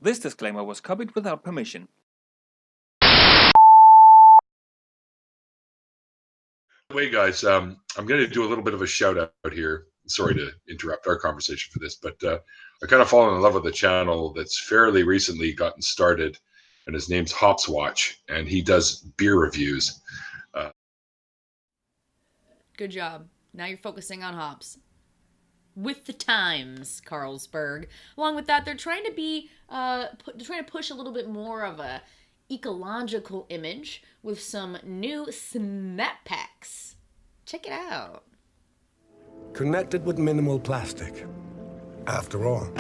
This disclaimer was copied without permission. Way, guys, I'm going to do a little bit of a shout out here. Sorry to interrupt our conversation for this, but I kind of fallen in love with a channel that's fairly recently gotten started, and his name's Hops Watch, and he does beer reviews. Good job. Now you're focusing on hops. With the times, Carlsberg. Along with that, they're trying to be, trying to push a little bit more of a ecological image with some new snap packs. Check it out. Connected with minimal plastic. After all,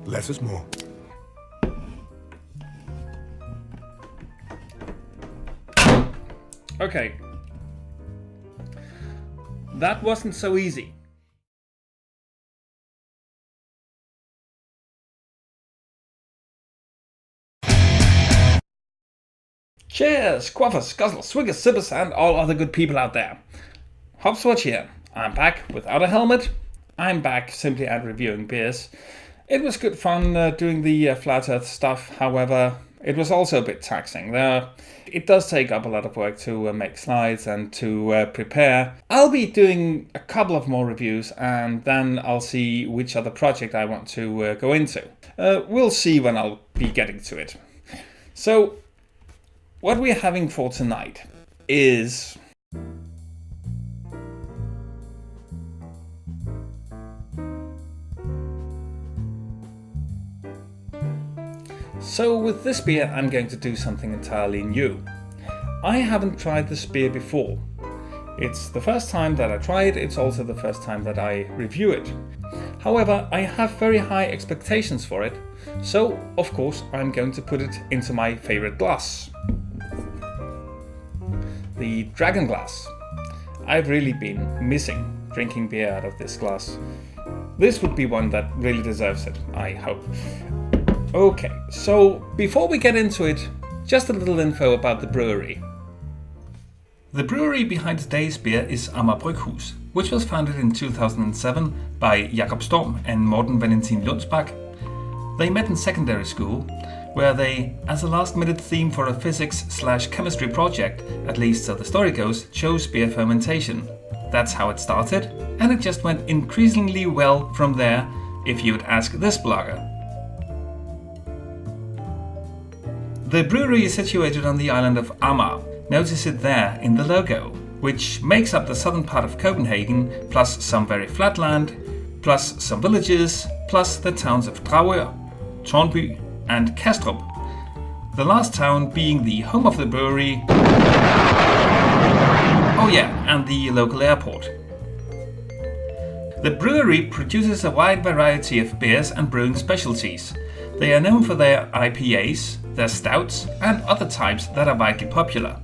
less is more. Okay. That wasn't so easy. Cheers, quaffers, guzzlers, swiggers, sippers, and all other good people out there. Hopswatch here. I'm back without a helmet. I'm back simply at reviewing beers. It was good fun doing the flat earth stuff, however, it was also a bit taxing. It does take up a lot of work to make slides and to prepare. I'll be doing a couple of more reviews and then I'll see which other project I want to go into. We'll see when I'll be getting to it. So, what we're having for tonight is... So with this beer I'm going to do something entirely new. I haven't tried this beer before. It's the first time that I try it, it's also the first time that I review it. However, I have very high expectations for it, so of course I'm going to put it into my favorite glass. The Dragon glass. I've really been missing drinking beer out of this glass. This would be one that really deserves it, I hope. Okay, so before we get into it, just a little info about the brewery. The brewery behind today's beer is Amager Bryghus, which was founded in 2007 by Jakob Storm and Morten Valentin Lundsbach. They met in secondary school, where they, as a last-minute theme for a physics/chemistry project, at least so the story goes, chose beer fermentation. That's how it started, and it just went increasingly well from there, if you would ask this blogger. The brewery is situated on the island of Amager. Notice it there in the logo, which makes up the southern part of Copenhagen, plus some very flat land, plus some villages, plus the towns of Dragør, Tårnby and Kastrup. The last town being the home of the brewery. Oh yeah, and the local airport. The brewery produces a wide variety of beers and brewing specialties. They are known for their IPAs, their stouts and other types that are widely popular.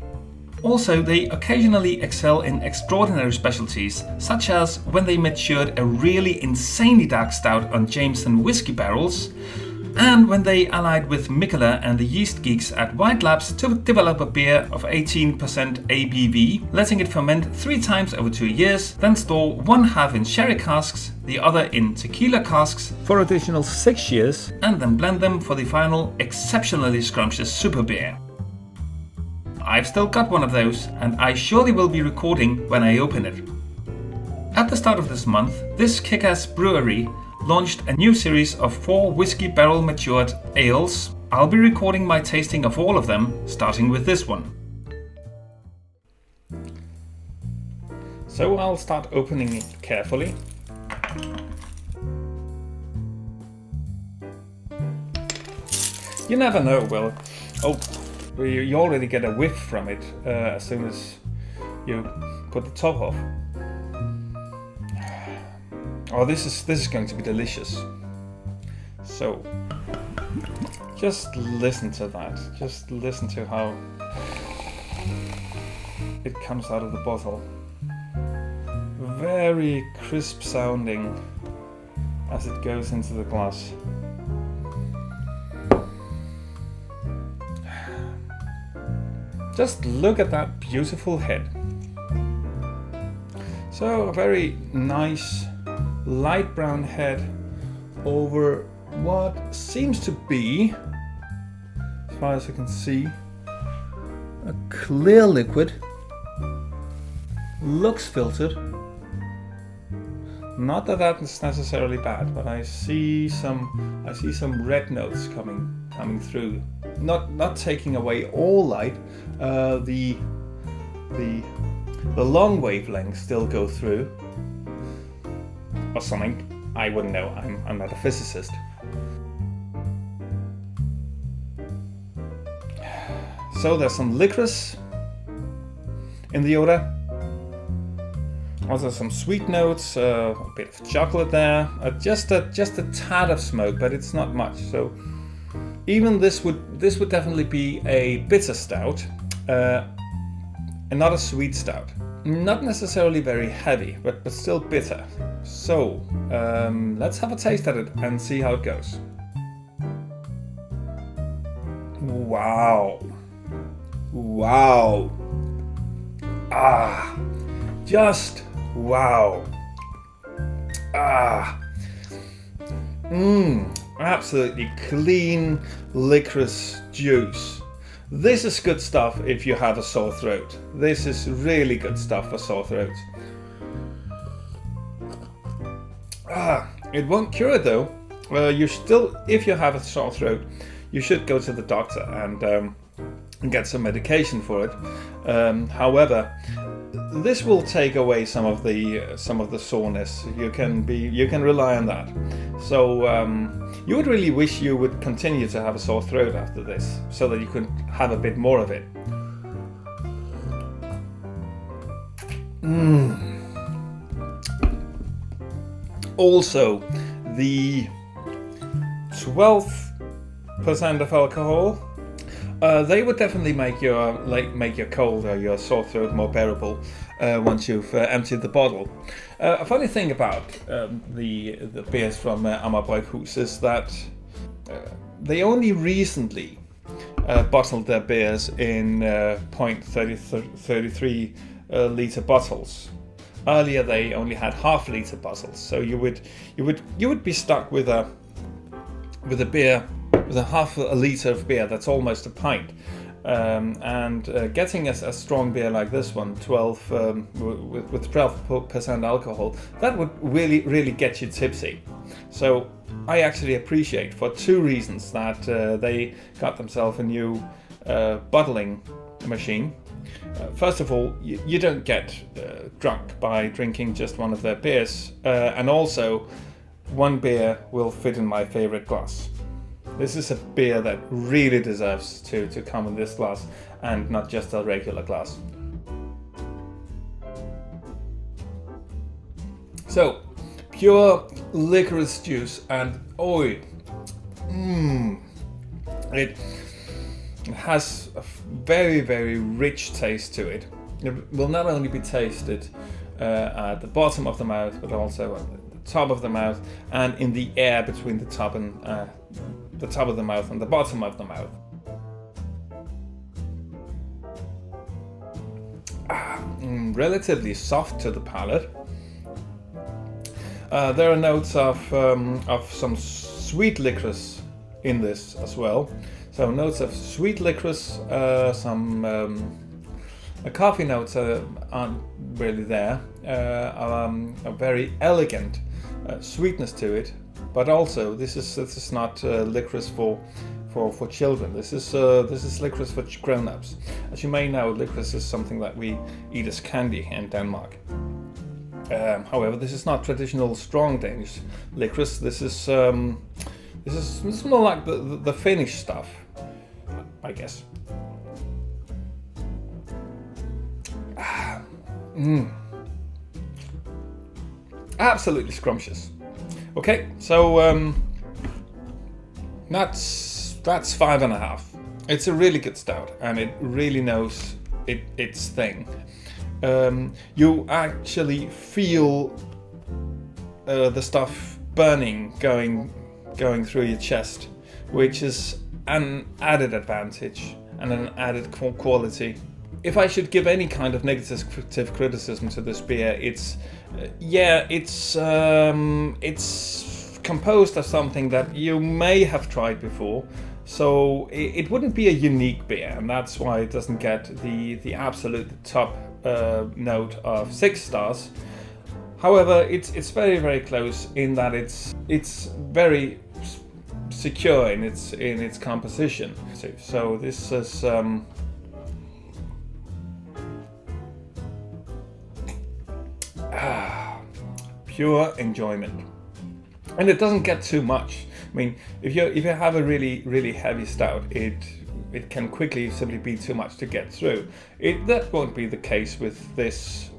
Also, they occasionally excel in extraordinary specialties, such as when they matured a really insanely dark stout on Jameson whiskey barrels, and when they allied with Mikkeller and the yeast geeks at White Labs to develop a beer of 18% ABV, letting it ferment 3 times over 2 years, then store one half in sherry casks, the other in tequila casks for additional 6 years, and then blend them for the final exceptionally scrumptious super beer. I've still got one of those, and I surely will be recording when I open it. At the start of this month, this kick-ass brewery launched a new series of 4 whiskey barrel matured ales. I'll be recording my tasting of all of them, starting with this one. So I'll start opening it carefully. You never know, well, you already get a whiff from it as soon as you put the top off. Oh, this is going to be delicious. So, just listen to that. Just listen to how it comes out of the bottle. Very crisp sounding as it goes into the glass. Just look at that beautiful head. So a very nice light brown head over what seems to be, as far as I can see, a clear liquid. Looks filtered. Not that that's necessarily bad, but I see some red notes coming through. Not taking away all light. The long wavelengths still go through, or something. I wouldn't know. I'm not a physicist. So there's some licorice in the odor. Also some sweet notes, a bit of chocolate there, just a tad of smoke, but it's not much. So even this would definitely be a bitter stout, and not a sweet stout. Not necessarily very heavy, but still bitter. So let's have a taste at it and see how it goes. Wow. Just wow. Absolutely clean licorice juice. This is good stuff if you have a sore throat. This is really good stuff for sore throats. It won't cure it though. You still, if you have a sore throat, you should go to the doctor and get some medication for it. However, this will take away some of the soreness. You can rely on that. So you would really wish you would continue to have a sore throat after this, so that you could have a bit more of it. Also, the 12% of alcohol. They would definitely make your cold or your sore throat more bearable once you've emptied the bottle. A funny thing about the beers from Amager Bryghus is that they only recently bottled their beers in 0.33 liter bottles. Earlier they only had half-liter bottles, so you would be stuck with a beer. With a half a litre of beer, that's almost a pint. And getting a strong beer like this one, 12 with 12% alcohol, that would really get you tipsy. So I actually appreciate, for two reasons, that they got themselves a new bottling machine. First of all, you don't get drunk by drinking just one of their beers, and also one beer will fit in my favorite glass. This is a beer that really deserves to come in this glass and not just a regular glass. So, pure licorice juice and oil. It has a very rich taste to it. It will not only be tasted at the bottom of the mouth, but also at the top of the mouth and in the air between the top of the mouth and the bottom of the mouth. Relatively soft to the palate. There are notes of some sweet licorice in this as well. So notes of sweet licorice, some coffee notes aren't really there. A very elegant sweetness to it. But also, this is not licorice for children. This is licorice for grown-ups. As you may know, licorice is something that we eat as candy in Denmark. However, this is not traditional strong Danish licorice. This is more like the Finnish stuff, I guess. Absolutely scrumptious. Okay, so that's 5.5. It's a really good stout, and it really knows its thing. You actually feel the stuff burning going through your chest, which is an added advantage and an added quality. If I should give any kind of negative criticism to this beer, it's composed of something that you may have tried before, so it wouldn't be a unique beer, and that's why it doesn't get the absolute top note of 6 stars. However, it's very, very close in that it's very secure in its composition. So this is pure enjoyment, and it doesn't get too much. I mean, if you have a really heavy stout, it can quickly simply be too much to get through. That won't be the case with this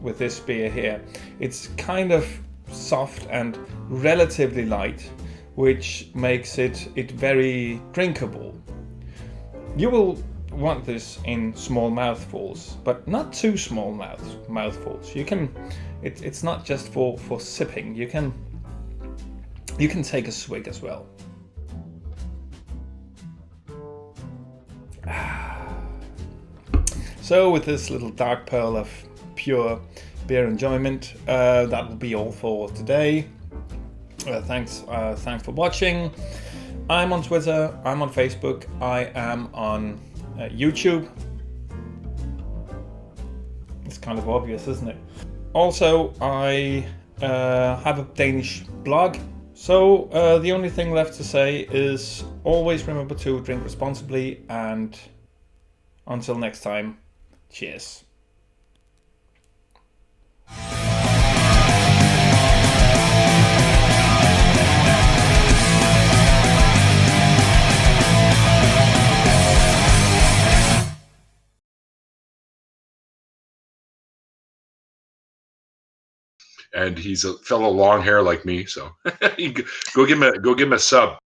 beer here. It's kind of soft and relatively light, which makes it very drinkable. You will want this in small mouthfuls, but not too small mouthfuls. You can. It's not just for sipping. You can take a swig as well. So with this little dark pearl of pure beer enjoyment, that will be all for today. Thanks for watching. I'm on Twitter, I'm on Facebook, I am on YouTube. It's kind of obvious, isn't it? Also, I have a Danish blog. So the only thing left to say is always remember to drink responsibly, and until next time, cheers. And he's a fellow long hair like me, so go give him a sub.